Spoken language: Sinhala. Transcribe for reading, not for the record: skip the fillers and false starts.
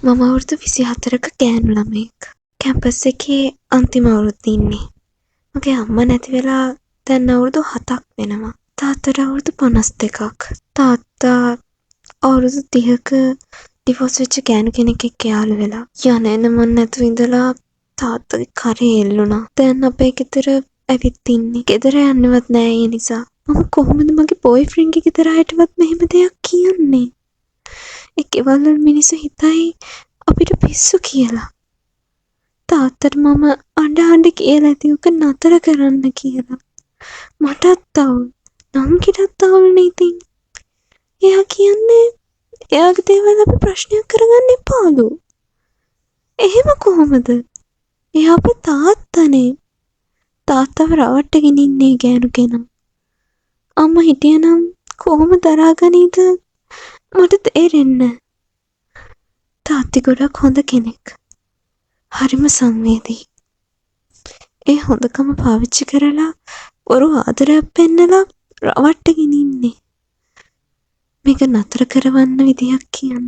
මම අවුරුදු 24ක ගෑනු ළමයෙක්. කැම්පස් එකේ අන්තිම අවුරුද්දේ ඉන්නේ. මගේ අම්මා නැති වෙලා දැන් අවුරුදු 7ක් වෙනවා. තාත්තට අවුරුදු 52ක්. තාත්තා අවුරුදු 30ක ඩිවෝස් වෙච්ච ගෑනු කෙනෙක් එක්ක යාළු වෙලා. යන එන මන් නැතුව ඉඳලා තාත්තගේ කරේ එල්ලුණා. දැන් අපේ ගෙදර ඇවිත් ඉන්නේ. ගෙදර යන්නවත් නෑ ඒ නිසා. මම කොහොමද මගේ බොයිෆ්‍රෙන්ඩ්ගේ ගෙදර අයටවත් මෙහෙම දෙයක් කියන්නේ? ඒ ගෙවල් වල මිනිස්සු හිතයි අපිට පිස්සු කියලා. තාත්තට මම අඬ කියලා ඇති උක නතර කරන්න කියලා. මටත් අවුල්. නංගිටත් අවුල්නේ ඉතින්. එයා කියන්නේ එයාගේ දේවල් අපි ප්‍රශ්නයක් කරගන්න එපාලු. එහෙම කොහොමද? එයා අපේ තාත්තනේ. තාත්තව රවට්ටගෙන ඉන්නේ ගෑනු කෙනා. අම්මා හිටියනම් කොහොම දරාගනීද මට තේරෙන්නේ නැහැ. තාත්ති ගොඩක් හොඳ කෙනෙක්. හරිම සංවේදී. ඒ හොඳකම පාවිච්චි කරලා වරු ආදරයක් පෙන්නලා රවට්ටගෙන ඉන්නේ. මේක නතර කරවන්න විදියක් කියන්න.